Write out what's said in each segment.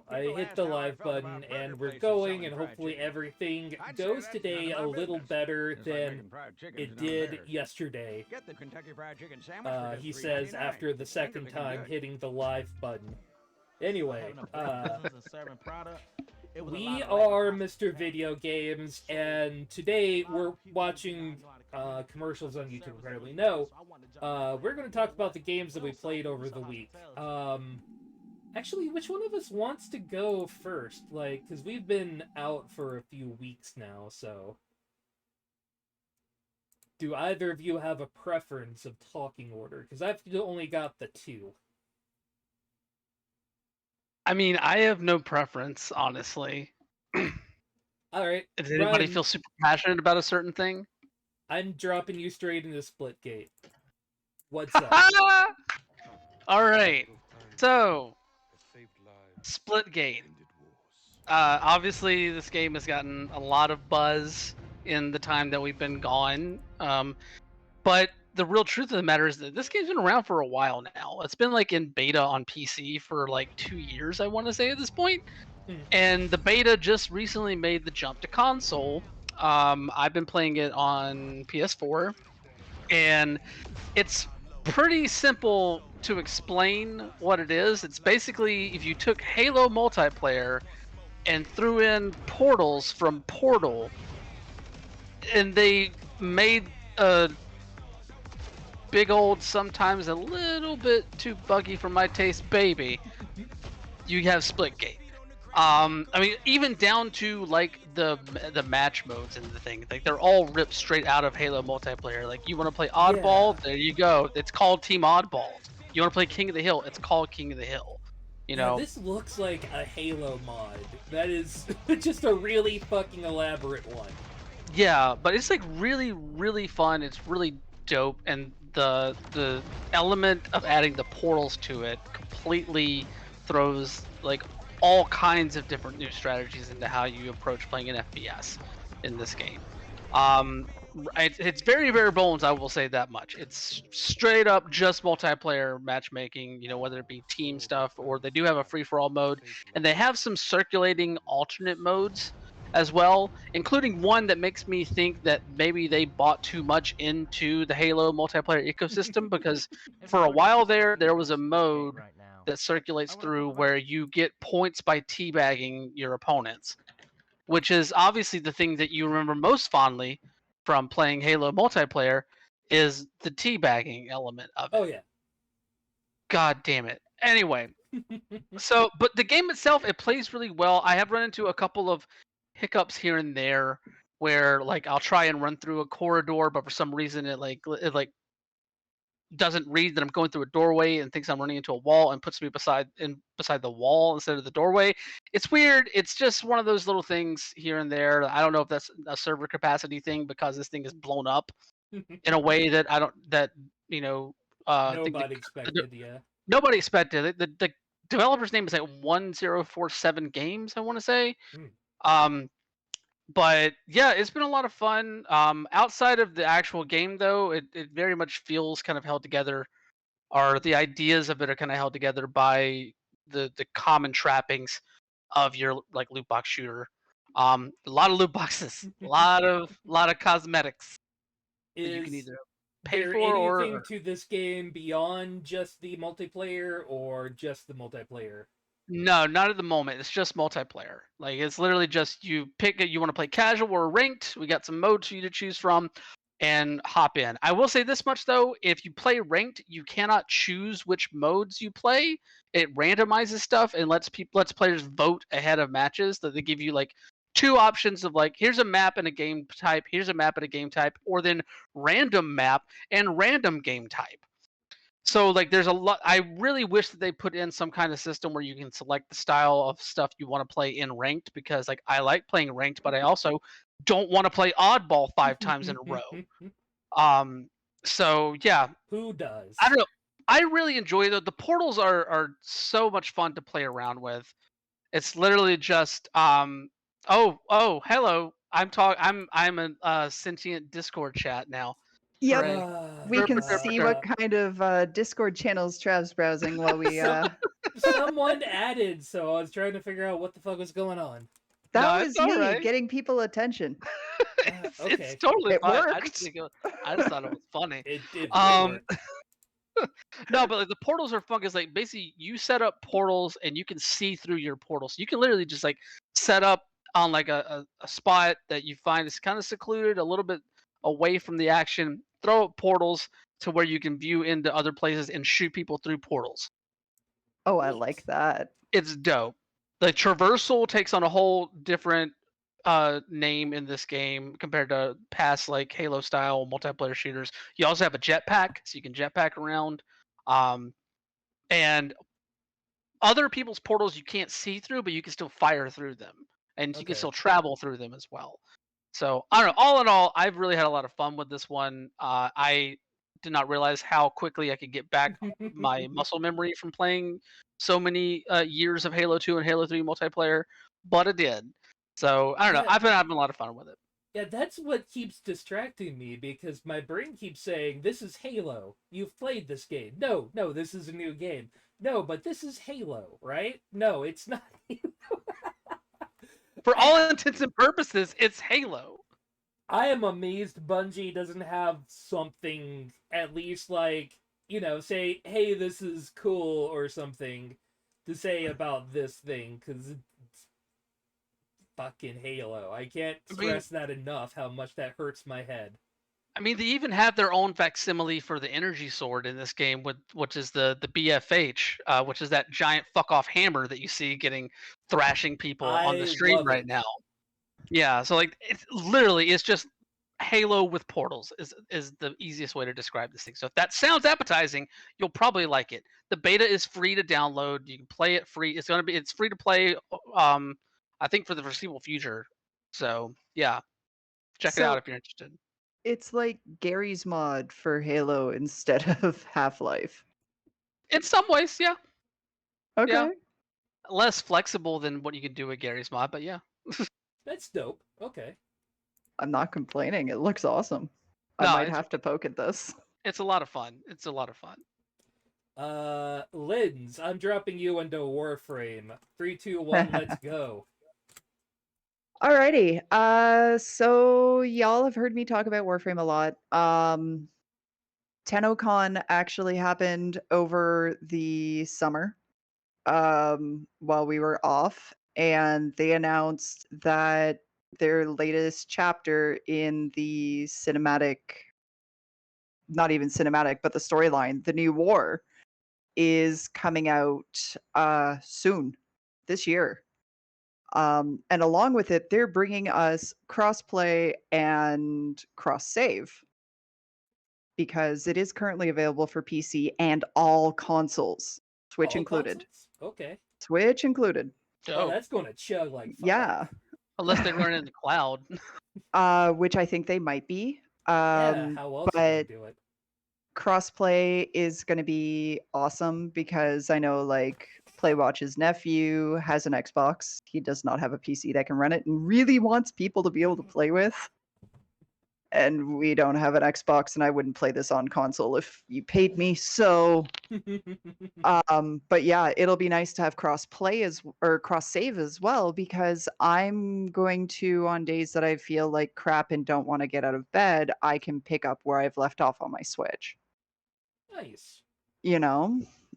I hit the live button and we're going, and hopefully everything goes today a little better than it did yesterday. He says after the second time hitting the live button. Anyway, we are Mr. Video Games, and today we're watching commercials on YouTube. Apparently, no. We're going to talk about the games that we played over the week. Actually, which one of us wants to go first? Like, because we've been out for a few weeks now, so. Do either of you have a preference of talking order? Because I've only got the two. I mean, I have no preference, honestly. Alright. Does anybody feel super passionate about a certain thing? I'm dropping you straight into Splitgate. What's up? Alright. So, Splitgate. Obviously, this game has gotten a lot of buzz in the time that we've been gone. But the real truth of the matter is that this game's been around for a while now. It's been like in beta on PC for like 2 years, I want to say, at this point. And the beta just recently made the jump to console. I've been playing it on PS4, and it's pretty simple to explain what it is. It's basically if you took Halo multiplayer and threw in portals from Portal, and they made a big old, sometimes a little bit too buggy for my taste, baby, you have Splitgate. I mean, even down to like the match modes and the thing, like they're all ripped straight out of Halo multiplayer. Like you want to play Oddball, there you go. It's called Team Oddball. You want to play King of the Hill, it's called King of the Hill. You know, this looks like a Halo mod. That is just a really fucking elaborate one. Yeah, but it's like really, really fun. It's really dope, and the element of adding the portals to it completely throws like all kinds of different new strategies into how you approach playing an FPS in this game. It's very bare bones, I will say that much. It's straight up just multiplayer matchmaking, you know, whether it be team stuff or they do have a free-for-all mode, and they have some circulating alternate modes as well, including one that makes me think that maybe they bought too much into the Halo multiplayer ecosystem, because for a while there was a mode that circulates through where you get points by teabagging your opponents, which is obviously the thing that you remember most fondly from playing Halo multiplayer, is the teabagging element of it. Oh yeah. God damn it. Anyway, so but the game itself, it plays really well. I have run into a couple of hiccups here and there where like I'll try and run through a corridor, but for some reason it doesn't read that I'm going through a doorway and thinks I'm running into a wall and puts me beside the wall instead of the doorway. It's weird. It's just one of those little things here and there. I don't know if that's a server capacity thing because this thing is blown up in a way that Nobody expected, yeah. Nobody expected it. The developer's name is like 1047 Games, I want to say. But yeah, it's been a lot of fun. Outside of the actual game, though, it very much feels kind of held together, or the ideas of it are kind of held together by the common trappings of your like loot box shooter. A lot of loot boxes, a lot of cosmetics that you can either pay for or. Anything to this game beyond just the multiplayer or just the multiplayer? No, not at the moment. It's just multiplayer. Like it's literally just you pick it. You want to play casual or ranked. We got some modes for you to choose from, and hop in. I will say this much though: if you play ranked, you cannot choose which modes you play. It randomizes stuff and lets players vote ahead of matches. That they give you like two options of like, here's a map and a game type. Here's a map and a game type, or then random map and random game type. So like there's a lot. I really wish that they put in some kind of system where you can select the style of stuff you want to play in ranked, because like I like playing ranked, but I also don't want to play oddball 5 times in a row. So yeah. Who does? I don't know. I really enjoy the portals are so much fun to play around with. It's literally just oh hello. I'm a sentient Discord chat now. Yep. Hooray. We can Derp, see derp, what kind of Discord channels Trav's browsing while we. Someone added, so I was trying to figure out what the fuck was going on. That No, was it's all me right. getting people attention. It's Okay. totally It fine. worked. I just thought it was funny. It really Um, worked. No, but like the portals are fun because like basically you set up portals and you can see through your portals. You can literally just like set up on like a spot that you find is kind of secluded, a little bit away from the action. Throw up portals to where you can view into other places and shoot people through portals. Oh, I Neat. like that. It's dope. The traversal takes on a whole different name in this game compared to past like Halo style multiplayer shooters. You also have a jetpack, so you can jetpack around. And other people's portals you can't see through, but you can still fire through them, and you can Okay. still travel through them as well. So I don't know. All in all, I've really had a lot of fun with this one. I did not realize how quickly I could get back my muscle memory from playing so many years of Halo 2 and Halo 3 multiplayer, but it did. So I don't know. Yeah. I've been having a lot of fun with it. Yeah, that's what keeps distracting me because my brain keeps saying, "This is Halo. You've played this game. No, no, this is a new game. No, but this is Halo, right? No, it's not Halo." For all intents and purposes, it's Halo. I am amazed Bungie doesn't have something at least like, say, "Hey, this is cool" or something to say about this thing because it's fucking Halo. I can't stress that enough how much that hurts my head. I mean, they even have their own facsimile for the energy sword in this game, which is the BFH, which is that giant fuck off hammer that you see getting thrashing people on the I stream love right it. now. Yeah, so like it's just Halo with portals is the easiest way to describe this thing. So if that sounds appetizing, you'll probably like it. The beta is free to download. You can play it free. It's free to play. I think for the foreseeable future. So yeah, check it out if you're interested. It's like Gary's mod for Halo instead of Half-Life. In some ways, yeah. Okay. Yeah. Less flexible than what you can do with Gary's mod, but yeah. That's dope. Okay. I'm not complaining. It looks awesome. I No, might have to poke at this. it's a lot of fun. It's a lot of fun. Linz, I'm dropping you into Warframe. 3, 2, 1, let's go. Alrighty. So y'all have heard me talk about Warframe a lot. TennoCon actually happened over the summer, while we were off, and they announced that their latest chapter in the cinematic, not even cinematic, but the storyline, the new war, is coming out soon this year. And along with it, they're bringing us crossplay and cross save because it is currently available for PC and all consoles, Switch All included. consoles? Okay. Switch included. Oh, Oh, that's going to chug like fuck. Yeah. unless they run in the cloud. Which I think they might be. Yeah, how else are they But do it? crossplay is going to be awesome because I know like Playwatch's nephew has an Xbox. He does not have a PC that can run it and really wants people to be able to play with. And we don't have an Xbox, and I wouldn't play this on console if you paid me. So, but yeah, it'll be nice to have cross save as well because I'm going to, on days that I feel like crap and don't want to get out of bed, I can pick up where I've left off on my Switch. Nice.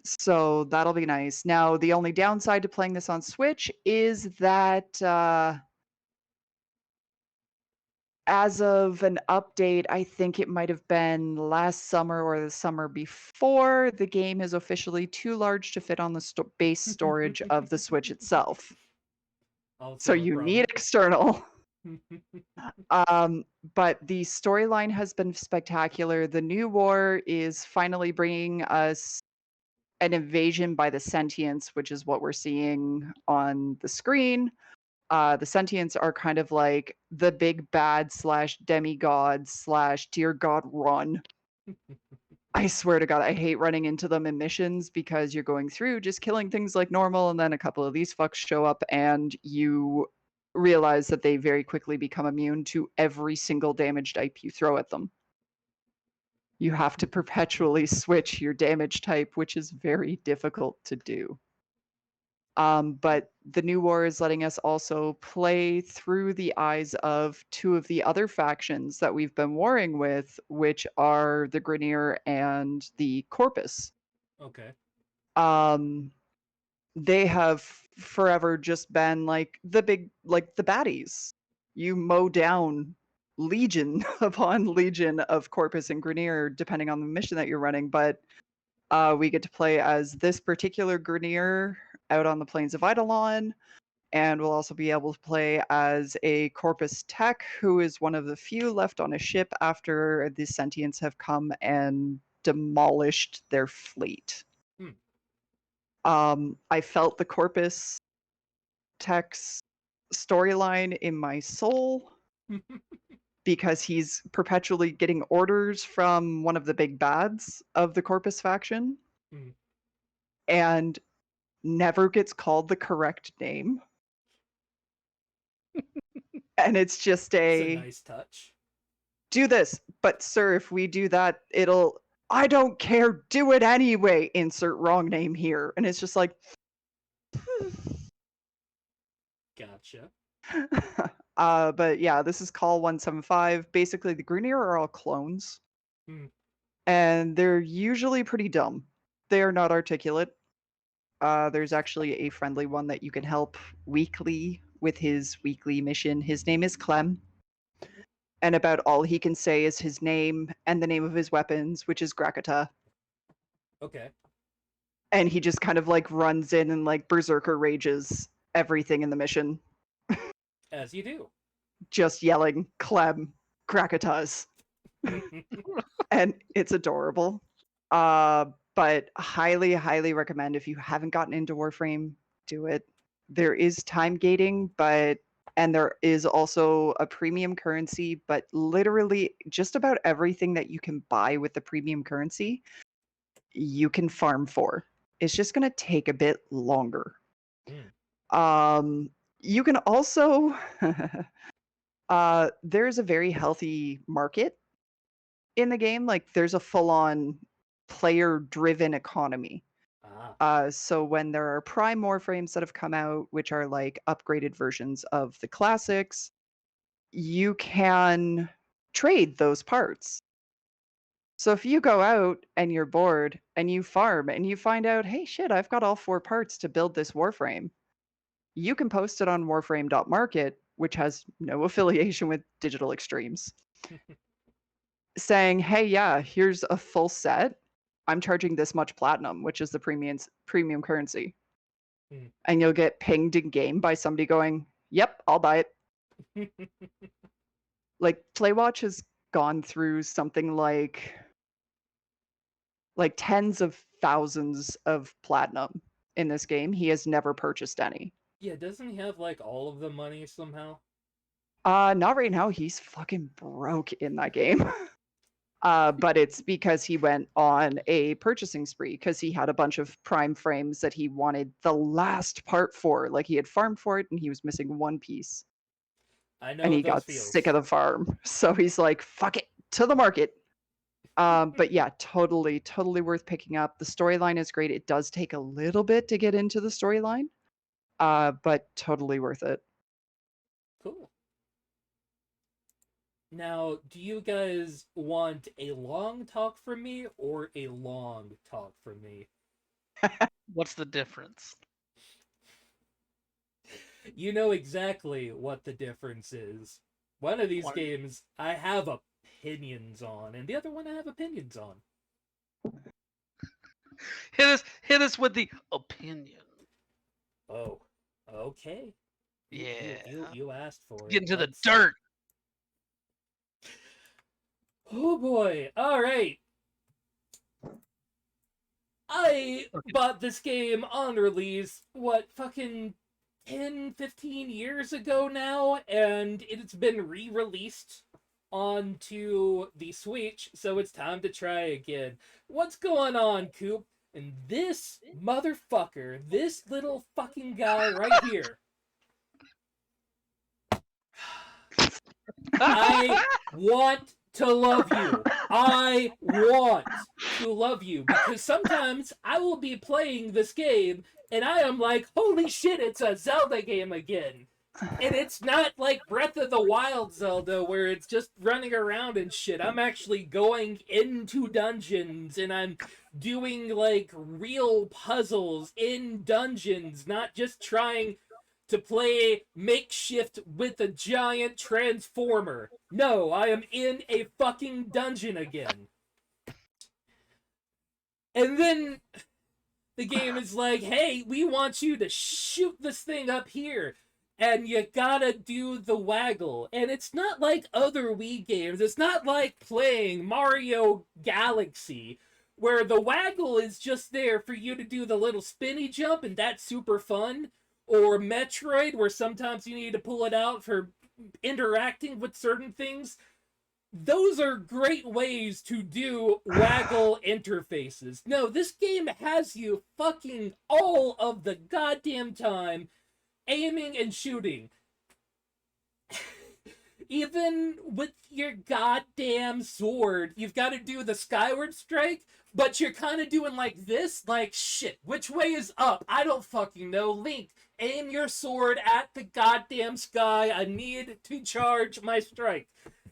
So that'll be nice. Now, the only downside to playing this on Switch is that as of an update, I think it might have been last summer or the summer before, the game is officially too large to fit on the base storage of the Switch itself. Also So a you problem. need external. But the storyline has been spectacular. The new war is finally bringing us an invasion by the sentients, which is what we're seeing on the screen. The sentients are kind of like the big bad / demigod / dear God run. I swear to God, I hate running into them in missions because you're going through just killing things like normal, and then a couple of these fucks show up and you realize that they very quickly become immune to every single damage type you throw at them. You have to perpetually switch your damage type, which is very difficult to do. But the new war is letting us also play through the eyes of two of the other factions that we've been warring with, which are the Grineer and the Corpus. Okay. They have forever just been like the baddies. You mow down legion upon legion of Corpus and Grineer, depending on the mission that you're running. But we get to play as this particular Grineer out on the plains of Eidolon, and we'll also be able to play as a Corpus Tech, who is one of the few left on a ship after the Sentients have come and demolished their fleet. I felt the Corpus Tech's storyline in my soul because he's perpetually getting orders from one of the big bads of the Corpus faction and never gets called the correct name. And it's just It's a nice touch. Do this, but sir, if we do that, I don't care, do it anyway, insert wrong name here. And it's just like, Gotcha. But yeah, this is Call 175. Basically, the Grineer are all clones. And they're usually pretty dumb. They are not articulate. There's actually a friendly one that you can help weekly with his weekly mission. His name is Clem. And about all he can say is his name and the name of his weapons, which is Grakata. Okay. And he just kind of like runs in and like berserker rages everything in the mission. As you do. Just yelling, Clem, Grakatas. And it's adorable. But highly, highly recommend if you haven't gotten into Warframe, do it. There is time gating, and there is also a premium currency, but literally just about everything that you can buy with the premium currency, you can farm for. It's just going to take a bit longer. You can also, there's a very healthy market in the game. Like there's a full-on player-driven economy. So when there are Prime Warframes that have come out, which are like upgraded versions of the classics, you can trade those parts. So if you go out and you're bored and you farm and you find out, hey, shit, I've got all 4 parts to build this Warframe, you can post it on warframe.market, which has no affiliation with Digital Extremes, saying, hey, yeah, here's a full set. I'm charging this much platinum, which is the premium currency. And you'll get pinged in game by somebody going, yep, I'll buy it. Like Playwatch has gone through something like tens of thousands of platinum in this game. He has never purchased any. Yeah, doesn't he have like all of the money somehow? Not right now. He's fucking broke in that game. But it's because he went on a purchasing spree because he had a bunch of Prime frames that he wanted the last part for. Like he had farmed for it and he was missing one piece. I know. And he got sick of the farm. So he's like, fuck it, to the market. But yeah, totally worth picking up. The storyline is great. It does take a little bit to get into the storyline, but totally worth it. Cool. Now, do you guys want a long talk from me or a long talk from me? What's the difference? You know exactly what the difference is. One of these games I have opinions on, and the other one I have opinions on. Hit us with the opinion. Oh, okay. Yeah. You asked for it. Get into the dirt. Oh boy. All right. I bought this game on release, fucking 10, 15 years ago now, and it's been re-released onto the Switch, so it's time to try again. What's going on, Coop? And this motherfucker, this little fucking guy right here, I want to love you. I want to love you, because sometimes I will be playing this game and I am like, holy shit, it's a Zelda game again. And it's not like Breath of the Wild Zelda where it's just running around and shit. I'm actually going into dungeons and I'm doing like real puzzles in dungeons, not just trying to play makeshift with a giant transformer. No, I am in a fucking dungeon again. And then the game is like, hey, we want you to shoot this thing up here. And you gotta do the waggle. And it's not like other Wii games. It's not like playing Mario Galaxy, where the waggle is just there for you to do the little spinny jump, and that's super fun. Or Metroid, where sometimes you need to pull it out for interacting with certain things. Those are great ways to do waggle interfaces. No, this game has you fucking all of the goddamn time aiming and shooting. Even with your goddamn sword, you've got to do the skyward strike, but you're kind of doing like this, like, shit, which way is up? I don't fucking know. Link, aim your sword at the goddamn sky. I need to charge my strike.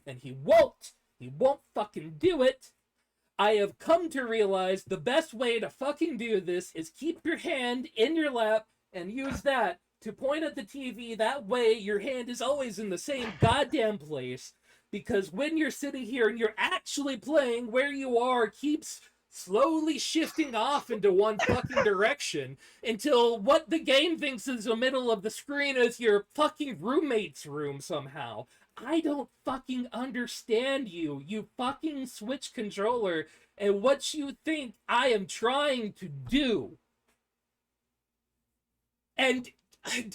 And he won't. He won't fucking do it. I have come to realize the best way to fucking do this is keep your hand in your lap and use that to point at the TV. That way your hand is always in the same goddamn place, because when you're sitting here and you're actually playing, where you are keeps slowly shifting off into one fucking direction until what the game thinks is the middle of the screen is your fucking roommate's room somehow. I don't fucking understand you, you fucking Switch controller, and what you think I am trying to do. And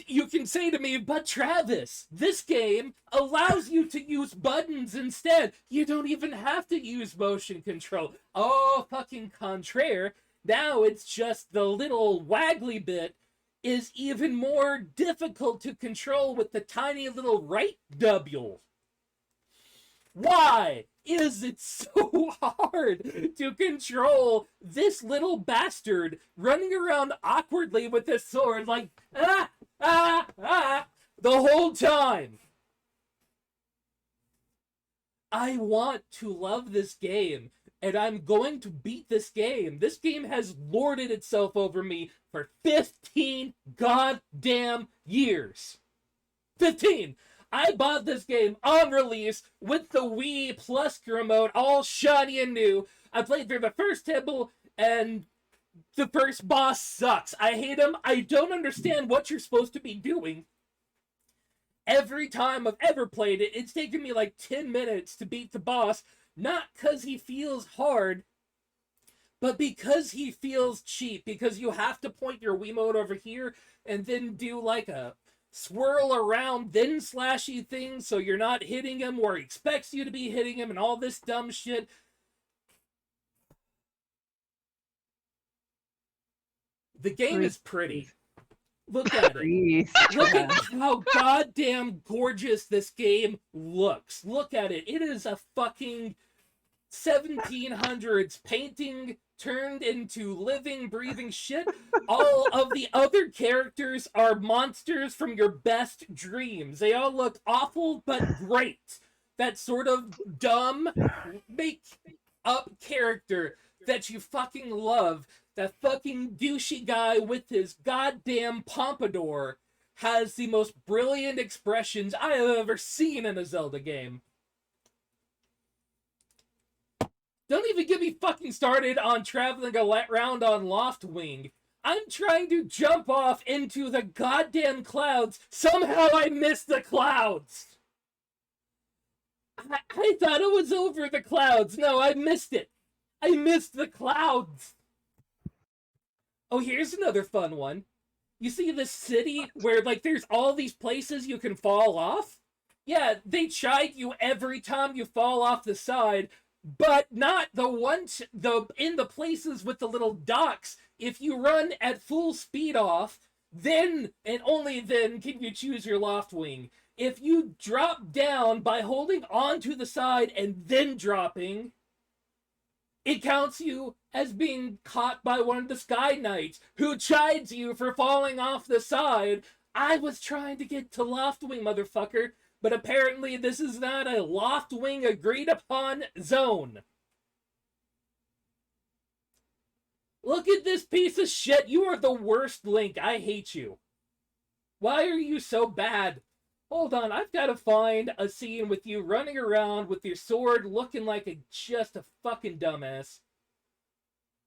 you can say to me, but Travis, this game allows you to use buttons instead. You don't even have to use motion control. Oh, fucking contraire. Now it's just the little waggly bit is even more difficult to control with the tiny little right W. Why is it so hard to control this little bastard running around awkwardly with his sword like, the whole time? I want to love this game, and I'm going to beat this game. This game has lorded itself over me for 15 goddamn years. 15! I bought this game on release with the Wii Plus remote, all shiny and new. I played through the first temple, and the first boss sucks. I hate him. I don't understand what you're supposed to be doing. Every time I've ever played it, it's taken me like 10 minutes to beat the boss, not because he feels hard, but because he feels cheap, because you have to point your Wiimote over here and then do like a swirl around, then slashy thing so you're not hitting him where he expects you to be hitting him and all this dumb shit. The game is pretty. Look at it. Look at how goddamn gorgeous this game looks. Look at it. It is a fucking 1700s painting turned into living, breathing shit. All of the other characters are monsters from your best dreams. They all look awful, but great. That sort of dumb, make-up character that you fucking love. That fucking douchey guy with his goddamn pompadour has the most brilliant expressions I have ever seen in a Zelda game. Don't even get me fucking started on traveling around on Loftwing. I'm trying to jump off into the goddamn clouds. Somehow I missed the clouds. I thought it was over the clouds. No, I missed it. I missed the clouds. Oh, here's another fun one. You see this city where, like, there's all these places you can fall off? Yeah, they chide you every time you fall off the side, but not the ones, in the places with the little docks. If you run at full speed off, then and only then can you choose your loft wing. If you drop down by holding onto the side and then dropping, it counts you as being caught by one of the Sky Knights who chides you for falling off the side. I was trying to get to loft wing, motherfucker, but apparently this is not a loft wing agreed upon zone. Look at this piece of shit. You are the worst, Link. I hate you. Why are you so bad? Hold on, I've got to find a scene with you running around with your sword looking like just a fucking dumbass.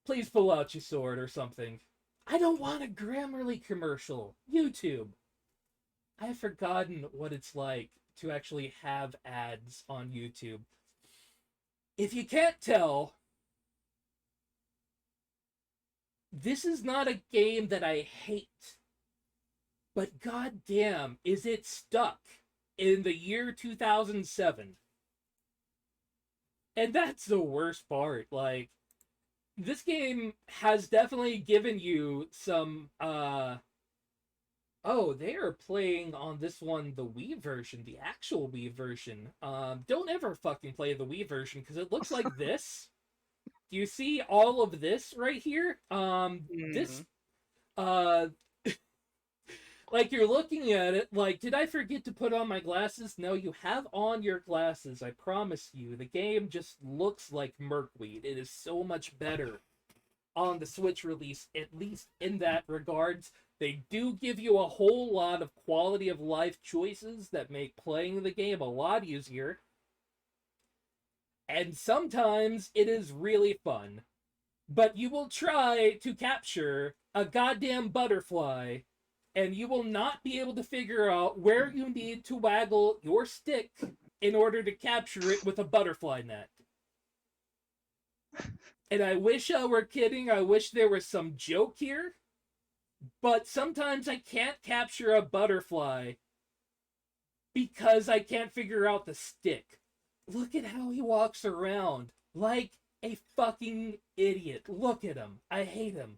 Please pull out your sword or something. I don't want a Grammarly commercial. YouTube. I've forgotten what it's like to actually have ads on YouTube. If you can't tell, this is not a game that I hate. But goddamn, is it stuck in the year 2007? And that's the worst part. Like, this game has definitely given you some, Oh, they are playing on this one the Wii version, the actual Wii version. Don't ever fucking play the Wii version, because it looks like this. Do you see all of this right here? This, like, you're looking at it, like, did I forget to put on my glasses? No, you have on your glasses, I promise you. The game just looks like Merkweed. It is so much better on the Switch release, at least in that regards. They do give you a whole lot of quality of life choices that make playing the game a lot easier. And sometimes it is really fun. But you will try to capture a goddamn butterfly, and you will not be able to figure out where you need to waggle your stick in order to capture it with a butterfly net. And I wish I were kidding. I wish there was some joke here. But sometimes I can't capture a butterfly because I can't figure out the stick. Look at how he walks around like a fucking idiot. Look at him. I hate him.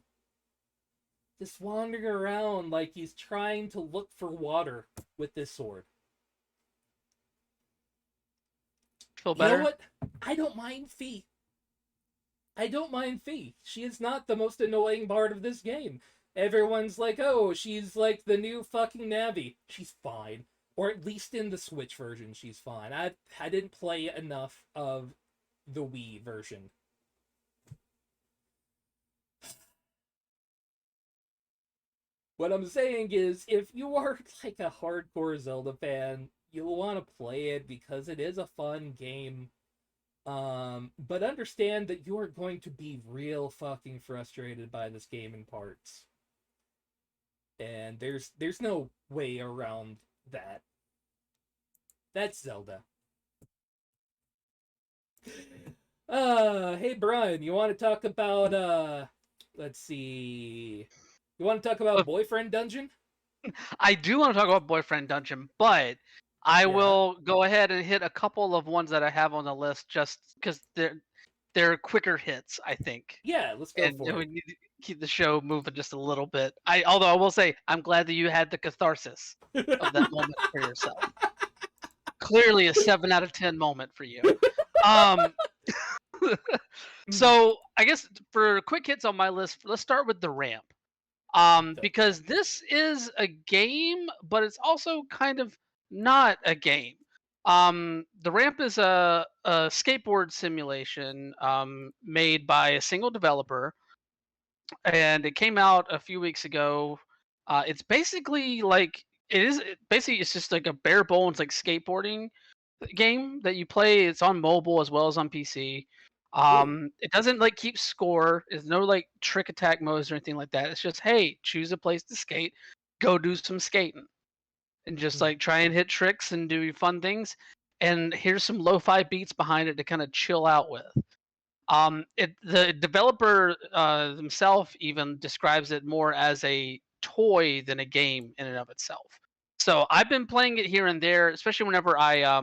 Just wandering around like he's trying to look for water with this sword. Feel better? You know what? I don't mind Fee. I don't mind Fee. She is not the most annoying part of this game. Everyone's like, oh, she's like the new fucking Navi. She's fine. Or at least in the Switch version, she's fine. I didn't play enough of the Wii version. What I'm saying is, if you are like a hardcore Zelda fan, you'll want to play it because it is a fun game. But understand that you are going to be real fucking frustrated by this game in parts. And there's no way around that. That's Zelda. Hey Brian, you want to talk about let's see. You want to talk about Boyfriend Dungeon? I do want to talk about Boyfriend Dungeon, but I will go ahead and hit a couple of ones that I have on the list just because they're quicker hits, I think. Yeah, let's go for we it. need to keep the show moving just a little bit. Although I will say, I'm glad that you had the catharsis of that moment for yourself. Clearly a 7 out of 10 moment for you. So I guess for quick hits on my list, let's start with the ramp. Because this is a game, but it's also kind of not a game. The ramp is a skateboard simulation made by a single developer, and it came out a few weeks ago. It's basically like it's just like a bare bones like skateboarding game that you play. It's on mobile as well as on PC. It doesn't like keep score. There's no like trick attack modes or anything like that. It's just, hey, choose a place to skate, go do some skating, and just like try and hit tricks and do fun things. And here's some lo-fi beats behind it to kind of chill out with. The developer himself even describes it more as a toy than a game in and of itself. So I've been playing it here and there, especially whenever I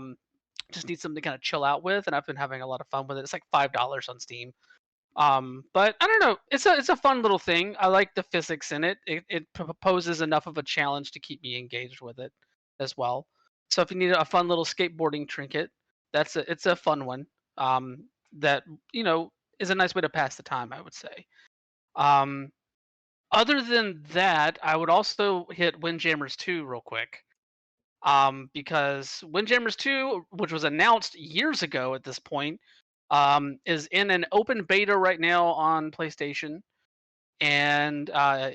just need something to kind of chill out with, and I've been having a lot of fun with it. It's like $5 on Steam. But I don't know. It's a fun little thing. I like the physics in it. It poses enough of a challenge to keep me engaged with it as well. So if you need a fun little skateboarding trinket, it's a fun one. That is a nice way to pass the time, I would say. Um, Other than that, I would also hit Windjammers 2 real quick. Because Windjammers 2, which was announced years ago at this point, is in an open beta right now on PlayStation. And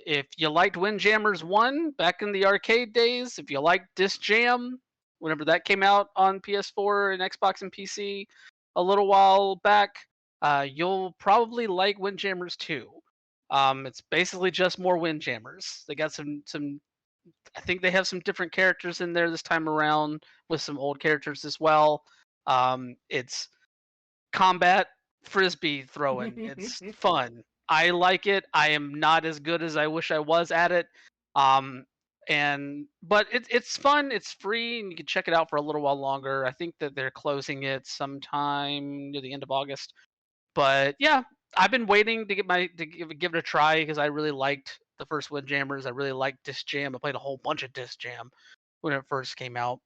if you liked Windjammers 1 back in the arcade days, if you liked Disc Jam, whenever that came out on PS4 and Xbox and PC a little while back, you'll probably like Windjammers 2. It's basically just more Windjammers. They got some. I think they have some different characters in there this time around with some old characters as well. It's combat frisbee throwing. It's fun. I like it. I am not as good as I wish I was at it. But it's fun. It's free, and you can check it out for a little while longer. I think that they're closing it sometime near the end of August. But yeah, I've been waiting to give it a try because I really liked the first Windjammers. I really liked Disc Jam. I played a whole bunch of Disc Jam when it first came out,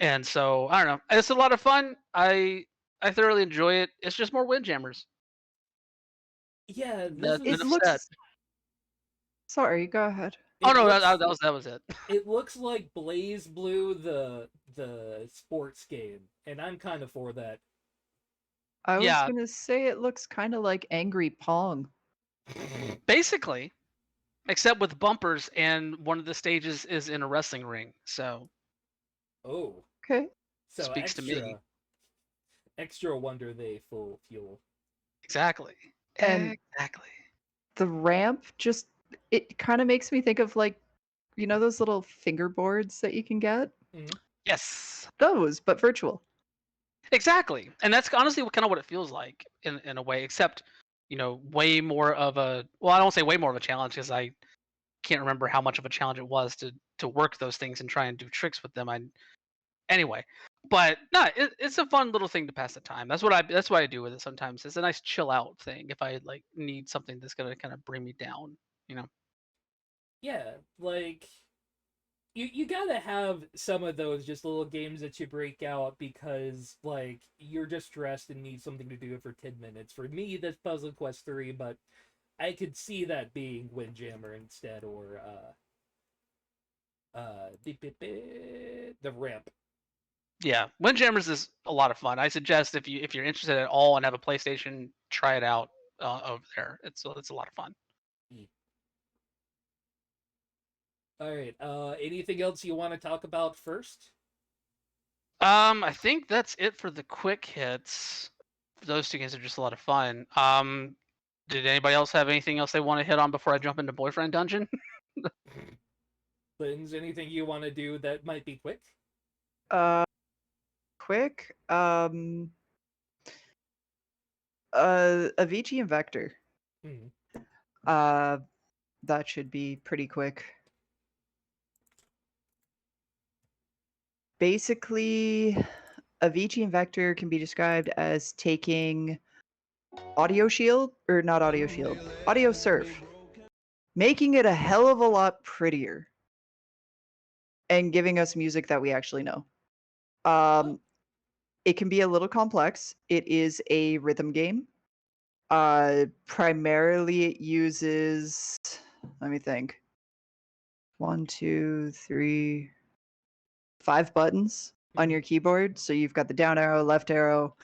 and so I don't know. It's a lot of fun. I thoroughly enjoy it. It's just more Windjammers. Yeah, this That, It is. enough said. looks. Sorry, go ahead. Oh It no, looks, that was it. it looks like Blaze Blue, the sports game, and I'm kind of for that. I was Yeah, gonna say it looks kind of like Angry Pong. basically, except with bumpers, and one of the stages is in a wrestling ring. So Oh, Okay. so speaks to me. extra wonder they full fuel. Exactly. And Exactly. the ramp just it kind of makes me think of like those little fingerboards that you can get? Yes. Those, but virtual. Exactly. And that's honestly kind of what it feels like in a way, except, way more of a, well, I don't say way more of a challenge because I can't remember how much of a challenge it was to work those things and try and do tricks with them. Anyway, but no, it's a fun little thing to pass the time. That's what I do with it sometimes. It's a nice chill out thing if I like need something that's gonna kind of bring me down, you know. Yeah, like you gotta have some of those just little games that you break out because like you're just stressed and need something to do for 10 minutes. For me, that's Puzzle Quest 3, but I could see that being Windjammer instead, or the ramp. Yeah, Windjammers is a lot of fun. I suggest if you're interested at all and have a PlayStation, try it out over there. It's a lot of fun. All right. Anything else you want to talk about first? I think that's it for the quick hits. Those two games are just a lot of fun. Did anybody else have anything else they want to hit on before I jump into Boyfriend Dungeon? Linz, anything you want to do that might be quick? Quick. Avicii and Vector. That should be pretty quick. Basically, Avicii and Vector can be described as taking Audio Shield, or not Audio Shield, Audio Surf, making it a hell of a lot prettier, and giving us music that we actually know. It can be a little complex. It is a rhythm game. Primarily it uses, let me think, 1, 2, 3, 5 buttons on your keyboard. So you've got the down arrow, left arrow,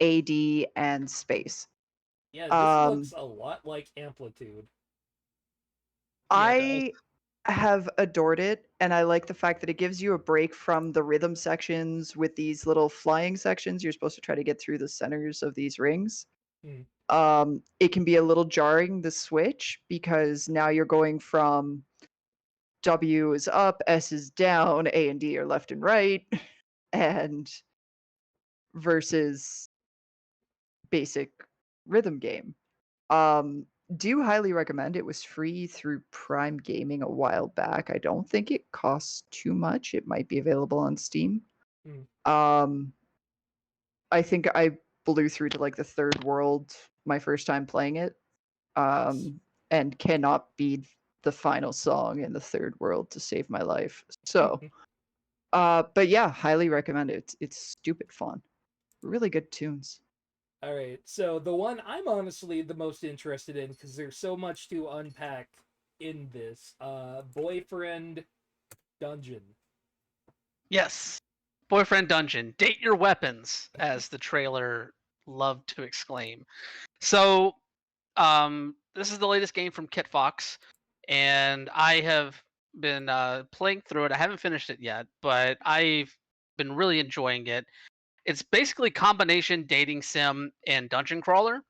AD, and space. Yeah, this looks a lot like Amplitude. I have adored it, and I like the fact that it gives you a break from the rhythm sections with these little flying sections. You're supposed to try to get through the centers of these rings. It can be a little jarring, the switch, because now you're going from W is up, S is down, A and D are left and right, and versus basic rhythm game. Do highly recommend. It was free through Prime Gaming a while back. I don't think it costs too much. It might be available on Steam. I think I blew through to like the third world my first time playing it, and cannot beat the final song in the third world to save my life. So, but yeah, highly recommend it. It's stupid fun. Really good tunes. All right, so the one I'm honestly the most interested in because there's so much to unpack in this. Boyfriend Dungeon. Yes. Boyfriend Dungeon. Date your weapons, as the trailer loved to exclaim. So, this is the latest game from Kit Fox, and I have been playing through it. I haven't finished it yet, but I've been really enjoying it. It's basically combination dating sim and dungeon crawler.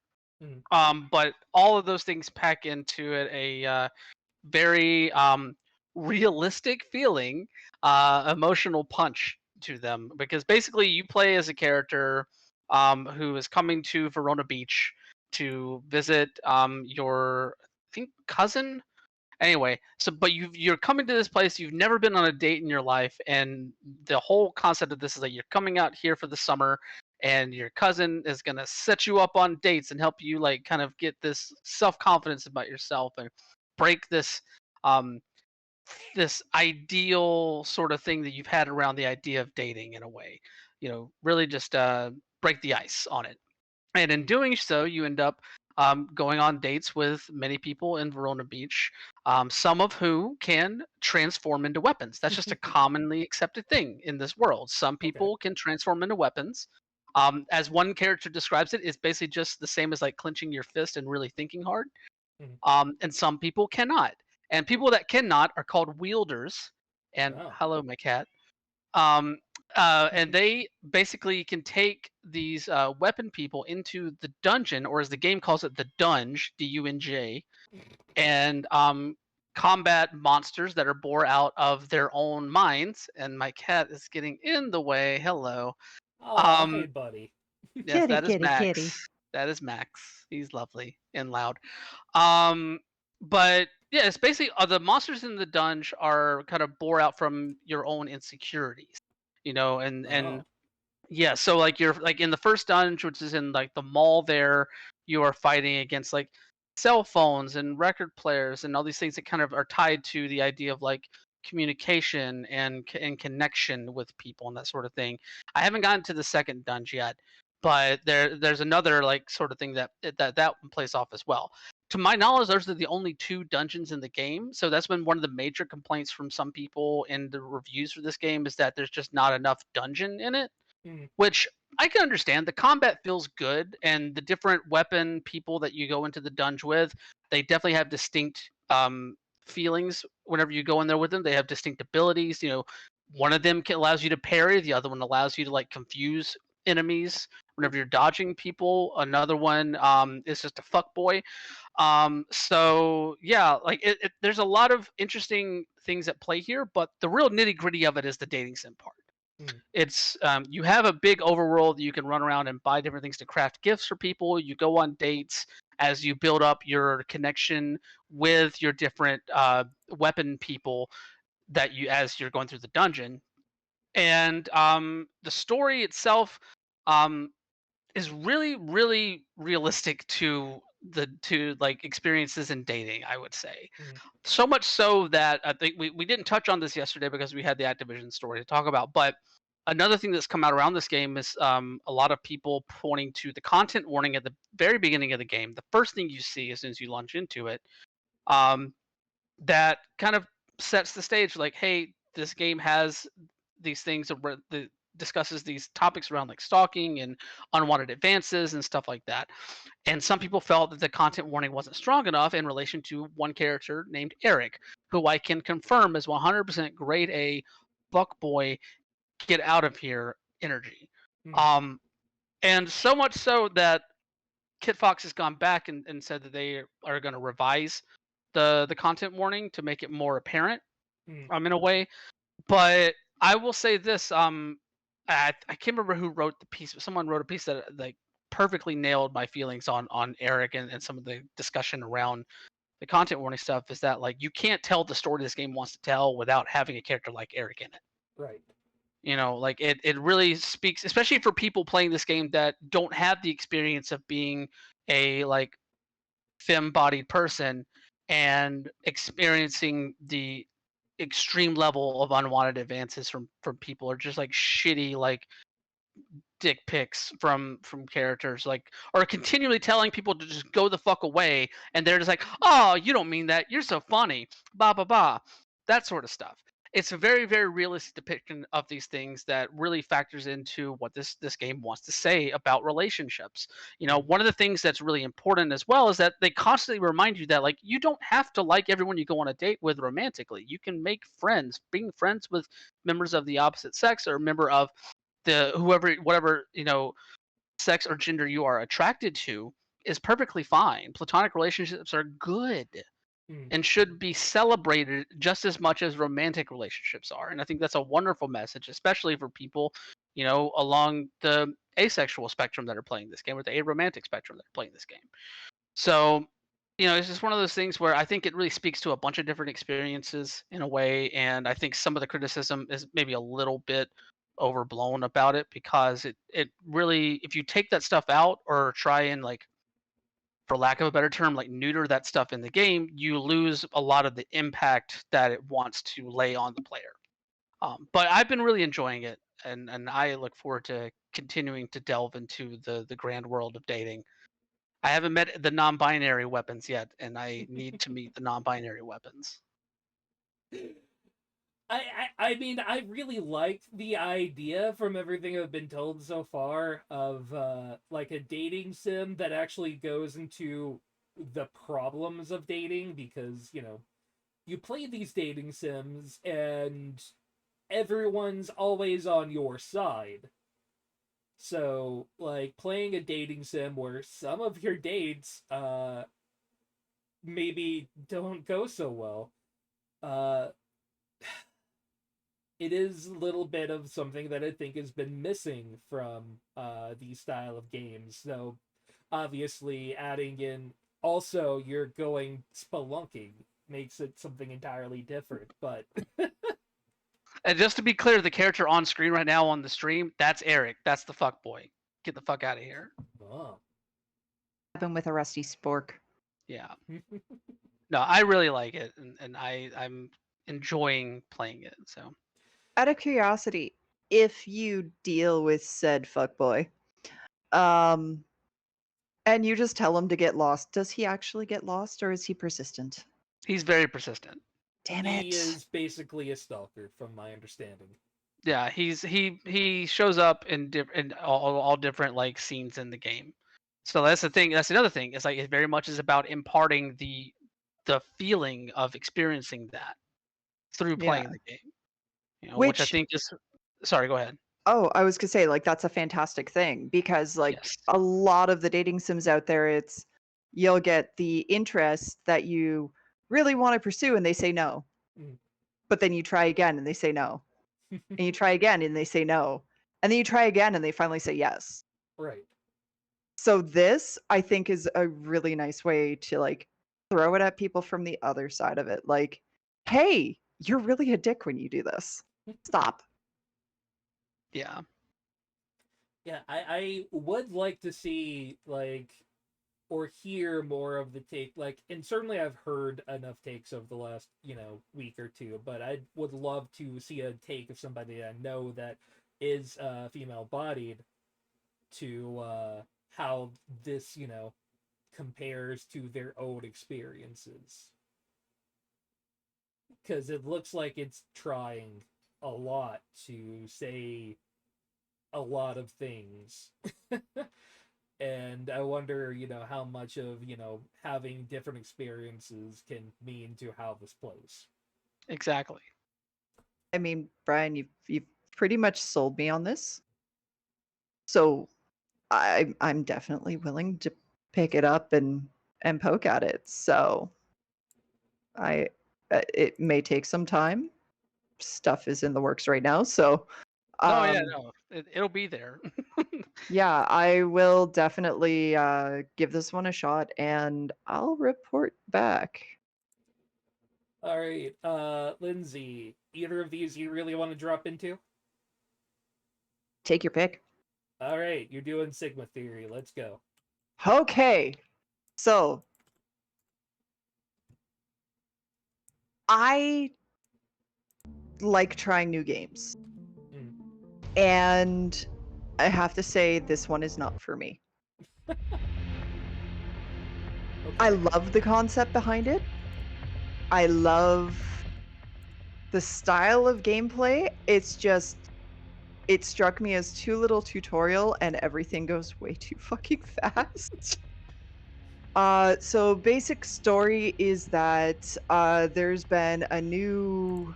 Mhm. But all of those things pack into it a very realistic feeling, emotional punch to them, because basically you play as a character who is coming to Verona Beach to visit your, I think, cousin. Anyway, so but you're coming to this place. You've never been on a date in your life, and the whole concept of this is that you're coming out here for the summer, and your cousin is gonna set you up on dates and help you like kind of get this self confidence about yourself and break um this ideal sort of thing that you've had around the idea of dating in a way. Really just break the ice on it. And in doing so, you end up going on dates with many people in Verona Beach, some of who can transform into weapons. That's just a commonly accepted thing in this world. Some Okay. people can transform into weapons. As one character describes it, it's basically just the same as like clenching your fist and really thinking hard. Mhm. And some people cannot. And people that cannot are called wielders. And Oh. hello, my cat. Um, and they basically can take these weapon people into the dungeon, or as the game calls it, the dunge, DUNJ, and combat monsters that are bore out of their own minds. And my cat is getting in the way. Hello. Oh, hey, Um, buddy. yes, Kitty, that is kitty, kitty. Max. That is Max. He's lovely and loud. Um, but yeah, it's basically the monsters in the dungeon are kind of bore out from your own insecurities, and Oh. yeah. So like you're like in the first dungeon, which is in like the mall, there you are fighting against like cell phones and record players and all these things that kind of are tied to the idea of like communication and connection with people and that sort of thing. I haven't gotten to the second dungeon yet, but there's another like sort of thing that one plays off as well. To my knowledge, those are the only two dungeons in the game. So that's been one of the major complaints from some people in the reviews for this game, is that there's just not enough dungeon in it, Mhm. which I can understand. The combat feels good, and the different weapon people that you go into the dungeon with, they definitely have distinct feelings whenever you go in there with them. They have distinct abilities. One of them allows you to parry, the other one allows you to like confuse enemies whenever you're dodging people. Another one is just a fuck boy. So yeah, like there's a lot of interesting things at play here, but the real nitty gritty of it is the dating sim part. Mhm. It's you have a big overworld that you can run around and buy different things to craft gifts for people. You go on dates as you build up your connection with your different weapon people that you as you're going through the dungeon. And the story itself um, is really, really realistic to like experiences in dating, I would say. Mhm. So much so that I think we didn't touch on this yesterday because we had the Activision story to talk about. But another thing that's come out around this game is a lot of people pointing to the content warning at the very beginning of the game. The first thing you see as soon as you launch into it, um, that kind of sets the stage like, hey, this game has these things that discusses these topics around like stalking and unwanted advances and stuff like that. And some people felt that the content warning wasn't strong enough in relation to one character named Eric, who I can confirm is 100% grade A fuck boy, get out of here energy. Mhm. Um, and so much so that Kit Fox has gone back and said that they are going to revise the content warning to make it more apparent, Mhm. in a way. But I will say this: I can't remember who wrote the piece, but someone wrote a piece that like perfectly nailed my feelings on Eric and some of the discussion around the content warning stuff. Is that like you can't tell the story this game wants to tell without having a character like Eric in it. Right. Like it really speaks, especially for people playing this game that don't have the experience of being a like femme-bodied person and experiencing the extreme level of unwanted advances from people, or just like shitty like dick pics from characters, like, or continually telling people to just go the fuck away, and they're just like, oh, you don't mean that, you're so funny, blah blah blah, that sort of stuff. It's a very very realistic depiction of these things that really factors into what this game wants to say about relationships. You know, one of the things that's really important as well is that they constantly remind you that, like, you don't have to like everyone you go on a date with romantically. You can make friends. Being friends with members of the opposite sex, or a member of the whoever, whatever, you know, sex or gender you are attracted to, is perfectly fine. Platonic relationships are good Mm. and should be celebrated just as much as romantic relationships are. And I think that's a wonderful message, especially for people, you know, along the asexual spectrum that are playing this game, or the aromantic spectrum that are playing this game. So, you know, it's just one of those things where I think it really speaks to a bunch of different experiences in a way. And I think some of the criticism is maybe a little bit overblown about it, because it really, if you take that stuff out, or try and, like, for lack of a better term, like neuter that stuff in the game, you lose a lot of the impact that it wants to lay on the player. But I've been really enjoying it, and I look forward to continuing to delve into the grand world of dating. I haven't met the non-binary weapons yet, and I need to meet the non-binary weapons. I mean, I really liked the idea from everything I've been told so far of like a dating sim that actually goes into the problems of dating, because, you know, you play these dating sims and everyone's always on your side. So, like, playing a dating sim where some of your dates maybe don't go so well, uh it is a little bit of something that I think has been missing from these style of games. So obviously adding in also you're going spelunking makes it something entirely different. But And just to be clear, the character on screen right now on the stream, that's Eric. That's the fuck boy. Get the fuck out of here. oh. Happened with a rusty spork. Yeah. No, I really like it, and I'm enjoying playing it. So Out of curiosity, if you deal with said fuckboy, um, and you just tell him to get lost, does he actually get lost, or is he persistent? he's very persistent. Damn He it. is basically a stalker, from my understanding. Yeah, he shows up in all different like scenes in the game. So that's the thing. That's another thing. It's like it very much is about imparting the feeling of experiencing that through Yeah. playing the game. You know, which I Which, think is. Sorry, go ahead. oh, I was gonna say, like, that's a fantastic thing, because, like, Yes. a lot of the dating sims out there, it's you'll get the interest that you really want to pursue and they say no. Mm. But then you try again and they say no. And you try again and they say no. And then you try again and they finally say yes. Right. So this, I think, is a really nice way to, like, throw it at people from the other side of it. Like, hey, you're really a dick when you do this. Stop. Yeah. Yeah, I would like to see, like, or hear more of the take, like, and certainly I've heard enough takes over the last, you know, week or two, but I would love to see a take of somebody I know that is female bodied, to how this, you know, compares to their own experiences, because it looks like it's trying a lot to say a lot of things. And I wonder, you know, how much of, you know, having different experiences can mean to how this plays. Exactly. I mean, Brian, you've pretty much sold me on this. So I'm definitely willing to pick it up and poke at it. So I it may take some time. Stuff is in the works right now. So No, yeah, um no, it'll be there. yeah, I will definitely give this one a shot and I'll report back. All right, Lindsay, either of these you really want to drop into? Take your pick. All right, you're doing Sigma Theory. Let's go. Okay. So I like trying new games. Mm. And I have to say this one is not for me. I Okay. love the concept behind it. I love the style of gameplay. It's just it struck me as too little tutorial and everything goes way too fucking fast. So basic story is that there's been a new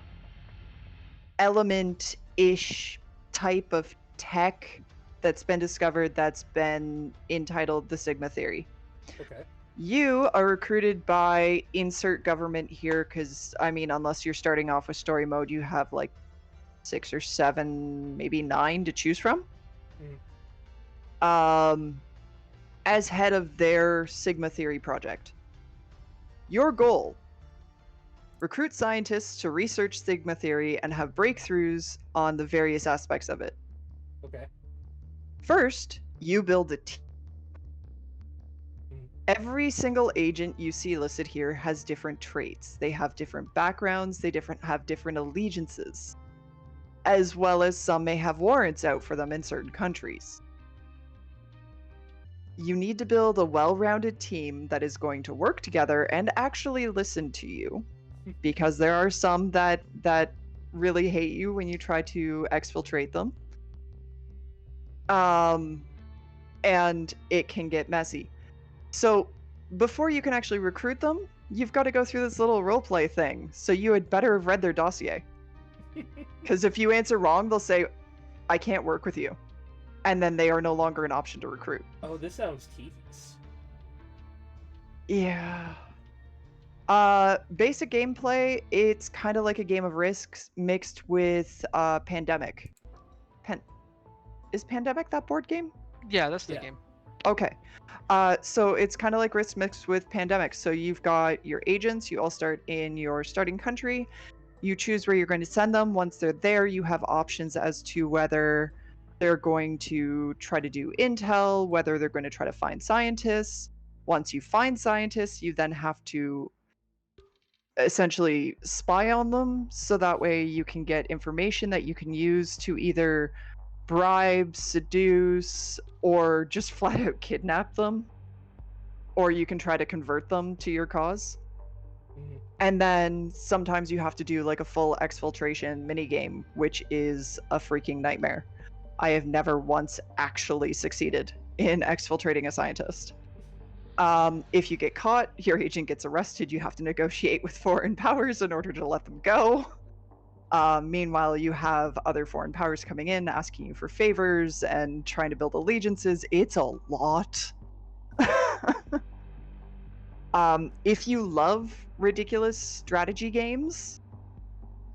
element-ish type of tech that's been discovered that's been entitled the Sigma Theory. Okay. You are recruited by insert government here because, I mean, unless you're starting off with story mode, you have like 6 or 7, maybe 9 to choose from. As head of their Sigma Theory project. Your goal: recruit scientists to research Sigma Theory and have breakthroughs on the various aspects of it. Okay. First, you build a team. Mm. Every single agent you see listed here has different traits. They have different backgrounds, they have different allegiances, as well as some may have warrants out for them in certain countries. You need to build a well-rounded team that is going to work together and actually listen to you, because there are some that really hate you when you try to exfiltrate them. And it can get messy. So before you can actually recruit them, you've got to go through this little roleplay thing. So you had better have read their dossier. Because if you answer wrong, they'll say, I can't work with you. And then they are no longer an option to recruit. Oh, this sounds tedious. Yeah. Basic gameplay, it's kind of like a game of risks mixed with Pandemic. Is Pandemic that board game? Yeah, that's the Yeah. game. Okay. So it's kind of like risk mixed with Pandemic. So you've got your agents, you all start in your starting country. You choose where you're going to send them. Once they're there, you have options as to whether they're going to try to do intel, whether they're going to try to find scientists. Once you find scientists, you then have to essentially spy on them so that way you can get information that you can use to either bribe, seduce, or just flat out kidnap them. Or you can try to convert them to your cause. Mm. And then sometimes you have to do like a full exfiltration minigame, which is a freaking nightmare. I have never once actually succeeded in exfiltrating a scientist. If you get caught, your agent gets arrested. You have to negotiate with foreign powers in order to let them go. Meanwhile, you have other foreign powers coming in, asking you for favors and trying to build allegiances. It's a lot. If you love ridiculous strategy games,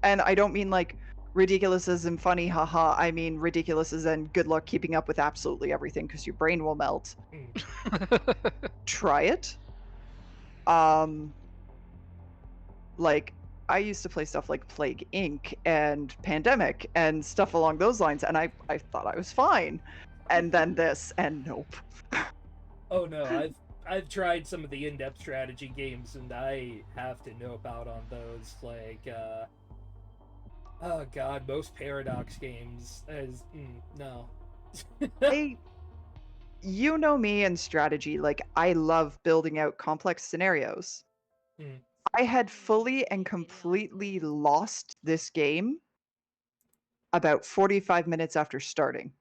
and I don't mean like ridiculous as in funny, haha, I mean ridiculous as in good luck keeping up with absolutely everything because your brain will melt. Try it. Like, I used to play stuff like Plague Inc. and Pandemic and stuff along those lines, and I thought I was fine. And then this, and nope. Oh no, I've tried some of the in-depth strategy games, and I have to nope out on those. Like, oh god, most Paradox games as no. You know me and strategy, like, I love building out complex scenarios. Mm. I had fully and completely lost this game about 45 minutes after starting.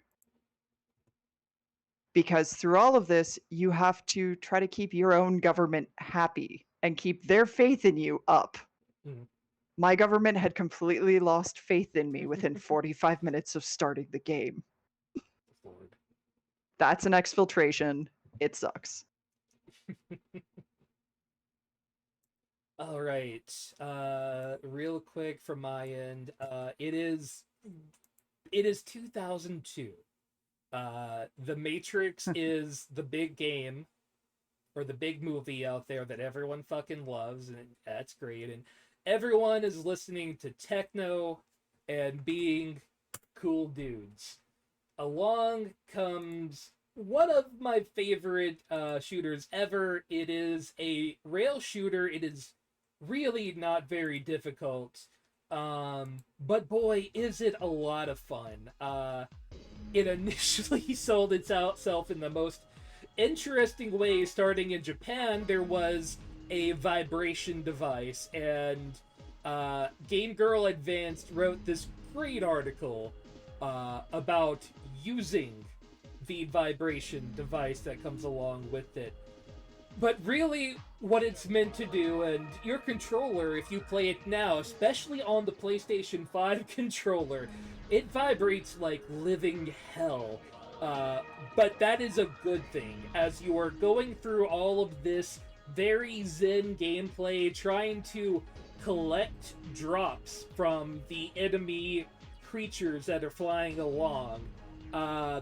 Because through all of this, you have to try to keep your own government happy and keep their faith in you up. Mm. My government had completely lost faith in me within 45 minutes of starting the game. Lord. That's an exfiltration. It sucks. All right. Real quick from my end, it is 2002. The Matrix is the big game or the big movie out there that everyone fucking loves, and that's great. And everyone is listening to techno and being cool dudes. Along comes one of my favorite shooters ever. It is a rail shooter. It is really not very difficult. But boy, is it a lot of fun. It initially sold itself in the most interesting way. Starting in Japan, there was a vibration device, and Game Girl Advanced wrote this great article about using the vibration device that comes along with it. But really, what it's meant to do, and your controller, if you play it now, especially on the PlayStation 5 controller, it vibrates like living hell. But that is a good thing, as you are going through all of this very zen gameplay, trying to collect drops from the enemy creatures that are flying along. Uh,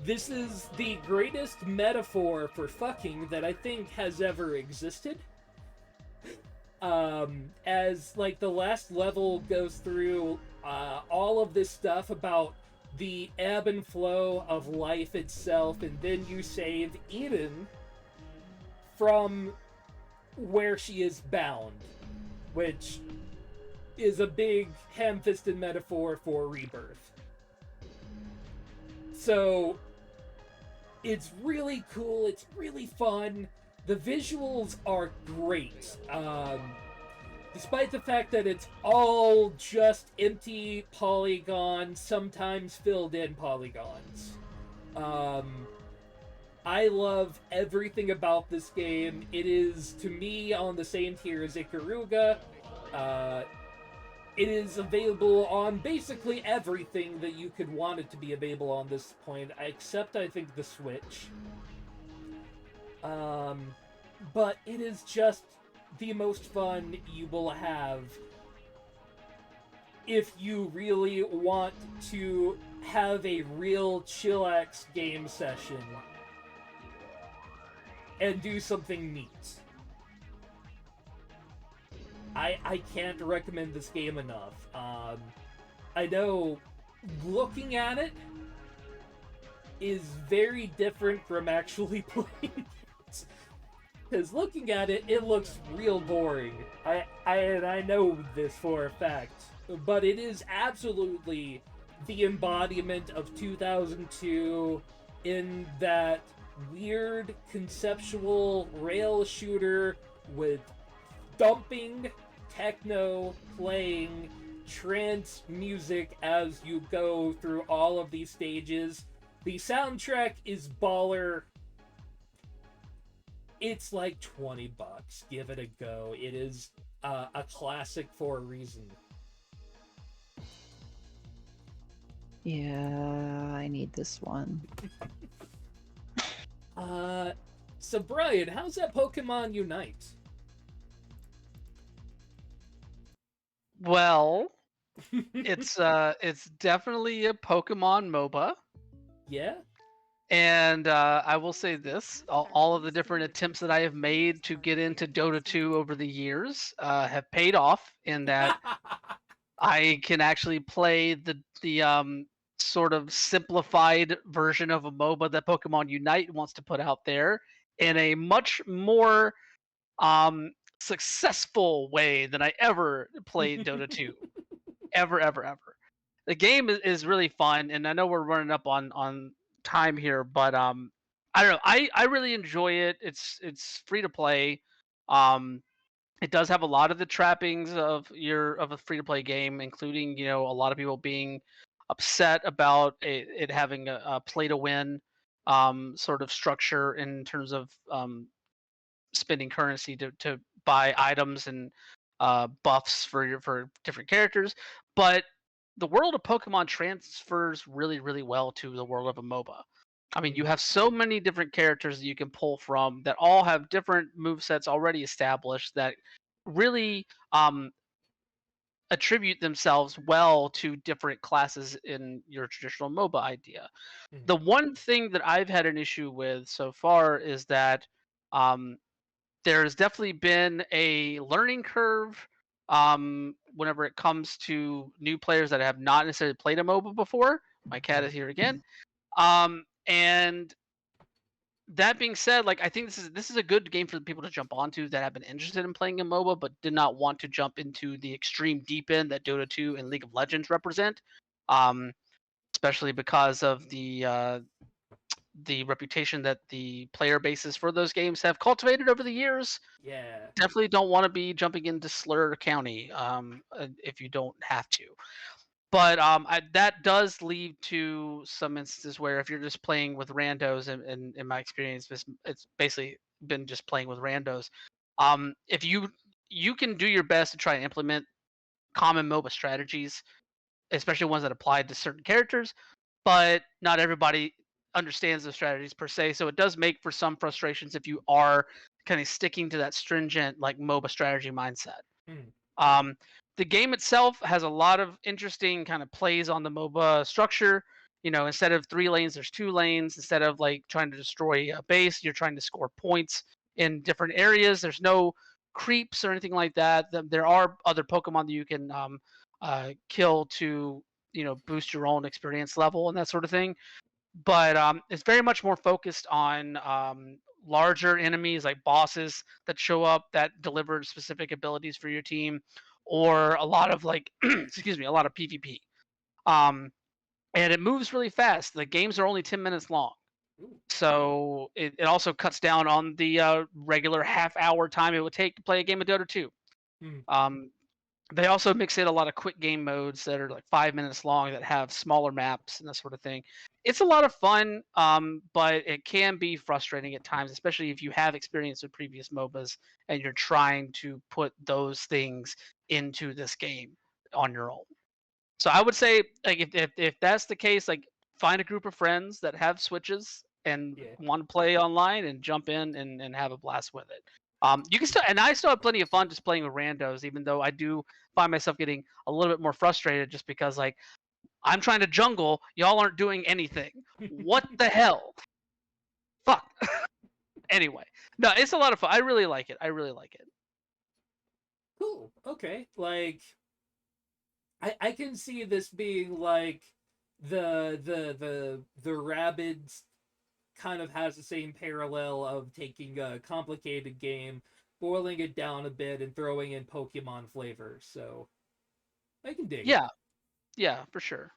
this is the greatest metaphor for fucking that I think has ever existed. As like the last level goes through all of this stuff about the ebb and flow of life itself, and then you save Eden from where she is bound, which is a big ham-fisted metaphor for rebirth. So it's really cool, it's really fun, the visuals are great. Despite the fact that it's all just empty polygons, sometimes filled in polygons. I love everything about this game. It is, to me, on the same tier as Ikaruga. It is available on basically everything that you could want it to be available on this point, except, I think, the Switch. But it is just the most fun you will have if you really want to have a real chillax game session and do something neat. I can't recommend this game enough. I know looking at it is very different from actually playing it. Because looking at it, it looks real boring. I know this for a fact. But it is absolutely the embodiment of 2002 in that weird conceptual rail shooter with dumping techno playing trance music as you go through all of these stages. The soundtrack is baller. It's like $20. Give it a go. It is a classic for a reason. Yeah, I need this one. So Brian, how's that Pokemon Unite? Well, it's definitely a Pokemon MOBA. Yeah? And I will say this, all of the different attempts that I have made to get into Dota 2 over the years have paid off in that I can actually play the sort of simplified version of a MOBA that Pokemon Unite wants to put out there in a much more successful way than I ever played Dota 2. Ever. The game is really fun, and I know we're running up on time here, but I don't know. I really enjoy it. It's free to play. It does have a lot of the trappings of a free to play game, including a lot of people being upset about it having a play to win sort of structure in terms of spending currency to buy items and buffs for different characters. But the world of Pokemon transfers really well to the world of a MOBA. I mean, you have so many different characters that you can pull from that all have different movesets already established that really attribute themselves well to different classes in your traditional MOBA idea. The one thing that I've had an issue with so far is that there's definitely been a learning curve whenever it comes to new players that have not necessarily played a MOBA before. My cat is here again. And that being said, like I think this is a good game for the people to jump onto that have been interested in playing a MOBA but did not want to jump into the extreme deep end that Dota 2 and League of Legends represent. Um, Especially because of the reputation that the player bases for those games have cultivated over the years. Yeah. Definitely don't want to be jumping into Slur County if you don't have to. But that does lead to some instances where if you're just playing with randos, and in my experience, it's basically been just playing with randos. If you can do your best to try and implement common MOBA strategies, especially ones that apply to certain characters, but not everybody understands the strategies per se. So it does make for some frustrations if you are kind of sticking to that stringent like MOBA strategy mindset. Hmm. Um, the game itself has a lot of interesting kind of plays on the MOBA structure. You know, instead of 3 lanes, there's 2 lanes. Instead of like trying to destroy a base, you're trying to score points in different areas. There's no creeps or anything like that. There are other Pokemon that you can kill to boost your own experience level and that sort of thing. But it's very much more focused on larger enemies like bosses that show up that deliver specific abilities for your team, or a lot of like excuse me, a lot of PvP. Um, and it moves really fast. The games are only 10 minutes long, Ooh. so it also cuts down on the regular half-hour time it would take to play a game of Dota 2. Hmm. Um, they also mix in a lot of quick game modes that are like 5 minutes long that have smaller maps and that sort of thing. It's a lot of fun, but it can be frustrating at times, especially if you have experience with previous MOBAs and you're trying to put those things into this game on your own. So I would say, like, if that's the case, like, find a group of friends that have Switches and Yeah. want to play online and jump in and have a blast with it. You can still, and I still have plenty of fun just playing with randos, even though I do find myself getting a little bit more frustrated just because, like, I'm trying to jungle, y'all aren't doing anything. What the hell? Fuck. Anyway, no, it's a lot of fun. I really like it. I really like it. Cool. Okay. Like, I can see this being like the Rabbids kind of has the same parallel of taking a complicated game, boiling it down a bit, and throwing in Pokemon flavor. So I can dig it. Yeah, yeah, for sure.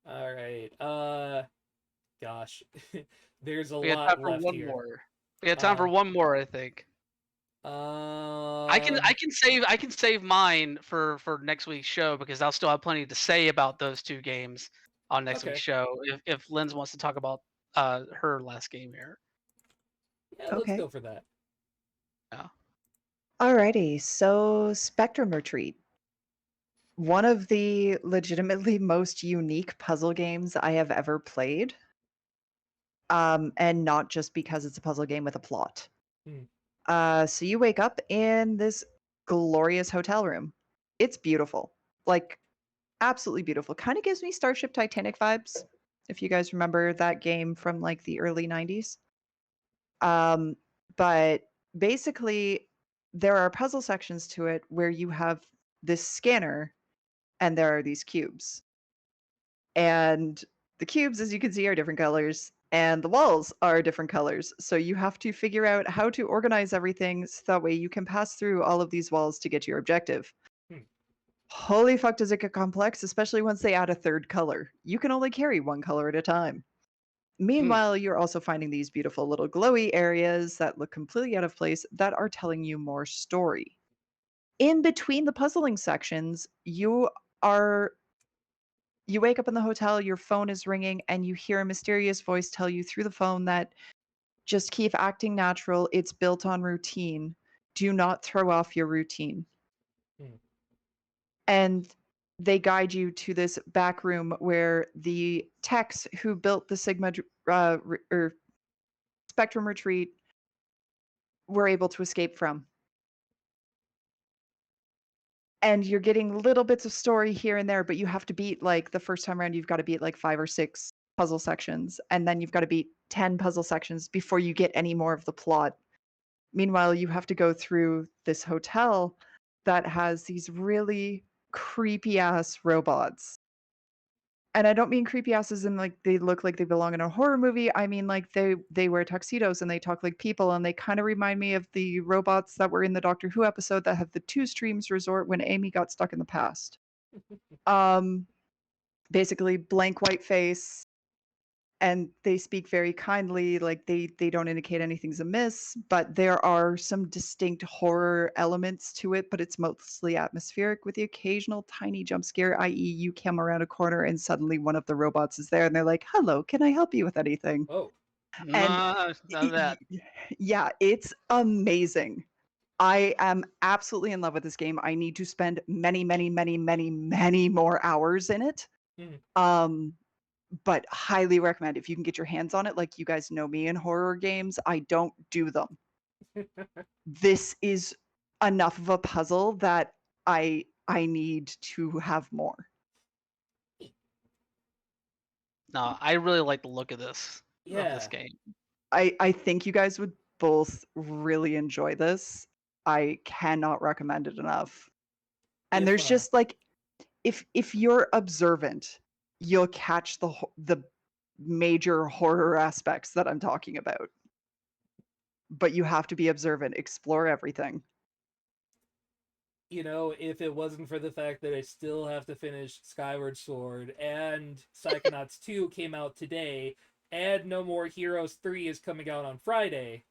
All right. Gosh, there's a We got time lot for left one here. more. We got time for Uh, one more, I think. um, I can save mine for next week's show because I'll still have plenty to say about those two games on next week's okay. show. If Linz wants to talk about her last game here. Yeah, let's Okay. go for that. Yeah. Alrighty. So, Spectrum Retreat. One of the legitimately most unique puzzle games I have ever played. And not just because it's a puzzle game with a plot. Hmm. So you wake up in this glorious hotel room. It's beautiful. Like, absolutely beautiful. Kind of gives me Starship Titanic vibes, if you guys remember that game from like the early 90s. Um, but basically, there are puzzle sections to it where you have this scanner and there are these cubes. And the cubes, as you can see, are different colors, and the walls are different colors. So you have to figure out how to organize everything so that way you can pass through all of these walls to get to your objective. Hmm. Holy fuck, does it get complex, especially once they add a third color. You can only carry one color at a time. Hmm. Meanwhile, you're also finding these beautiful little glowy areas that look completely out of place that are telling you more story. In between the puzzling sections, are you wake up in the hotel, your phone is ringing, and you hear a mysterious voice tell you through the phone that just keep acting natural. It's built on routine. Do not throw off your routine. Hmm. And they guide you to this back room where the techs who built the or Spectrum Retreat were able to escape from. And you're getting little bits of story here and there, but you have to beat like the first time around, you've got to beat like 5 or 6 puzzle sections, and then you've got to beat 10 puzzle sections before you get any more of the plot. Meanwhile, you have to go through this hotel that has these really creepy ass robots. And I don't mean creepy asses in like they look like they belong in a horror movie. I mean like they wear tuxedos and they talk like people and they kind of remind me of the robots that were in the Doctor Who episode that have the two streams resort when Amy got stuck in the past. Um Basically blank white face, and they speak very kindly, like they don't indicate anything's amiss, but there are some distinct horror elements to it, but it's mostly atmospheric with the occasional tiny jump scare, i.e. you come around a corner and suddenly one of the robots is there and they're like, "Hello, can I help you with anything?" Oh, And Nah, none of that. yeah, it's amazing. I am absolutely in love with this game. I need to spend many, many, many, many, many more hours in it. Mhm. But highly recommend if you can get your hands on it. Like you guys know me in horror games, I don't do them. This is enough of a puzzle that I need to have more. No, I really like the look of this yeah. game. I think you guys would both really enjoy this. I cannot recommend it enough. And If there's just like if you're observant, you'll catch the major horror aspects that I'm talking about. But you have to be observant, explore everything. if it wasn't for the fact that I still have to finish Skyward Sword and Psychonauts 2 came out today, and No More Heroes 3 is coming out on Friday,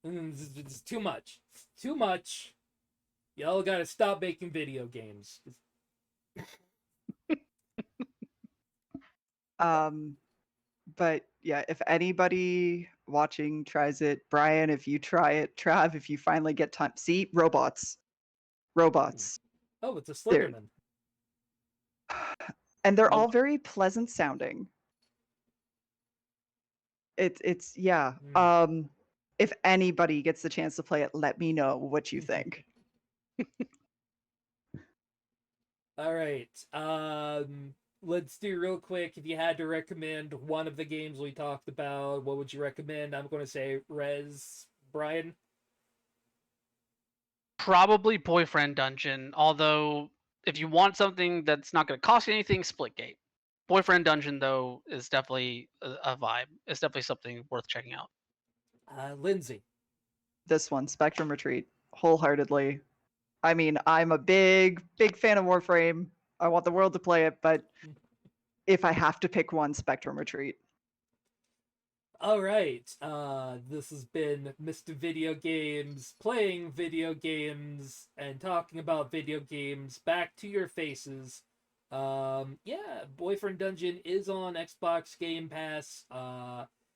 it's too much. It's too much. Y'all gotta stop making video games. But yeah, if anybody watching tries it, Brian, if you try it, Trav, if you finally get time, see robots, robots, Oh, it's a they're Slenderman. and they're Oh. all very pleasant sounding. It's yeah. If anybody gets the chance to play it, let me know what you think. All right. Let's do real quick. If you had to recommend one of the games we talked about, what would you recommend? I'm going to say Res. Brian. Probably Boyfriend Dungeon, although if you want something that's not going to cost you anything, Splitgate. Boyfriend Dungeon, though, is definitely a vibe. It's definitely something worth checking out. Lindsay. This one, Spectrum Retreat, wholeheartedly. I mean, I'm a big fan of Warframe. I want the world to play it, but if I have to pick one, Spectrum Retreat. All right. This has been Mr. Video Games, playing video games and talking about video games back to your faces. Yeah, Boyfriend Dungeon is on Xbox Game Pass.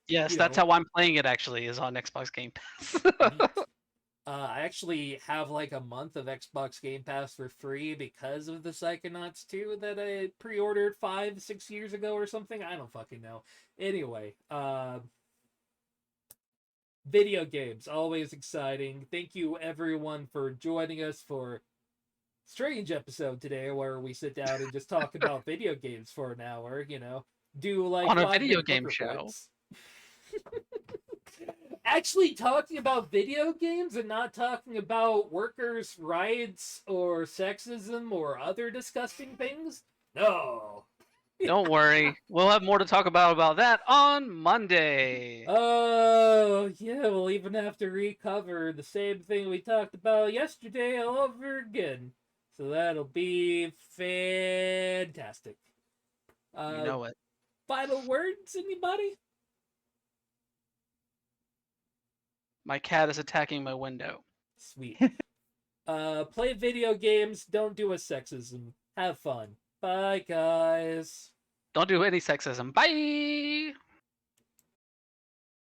Yes, You that's know, how I'm playing it, actually, is on Xbox Game Pass. neat. I actually have like a month of Xbox Game Pass for free because of the Psychonauts 2 that I pre-ordered 5-6 years ago or something. I don't fucking know. Anyway, video games, always exciting. Thank you everyone for joining us for strange episode today where we sit down and just talk about video games for an hour, do like On a 5 video minute book game show. reports. Actually talking about video games and not talking about workers' rights or sexism or other disgusting things? No. Don't worry. We'll have more to talk about that on Monday. Oh, yeah, we'll even have to recover the same thing we talked about yesterday all over again. So that'll be fantastic. You know it. Final words, anybody? My cat is attacking my window. Sweet. Play video games, don't do a sexism. Have fun. Bye, guys. Don't do any sexism. Bye!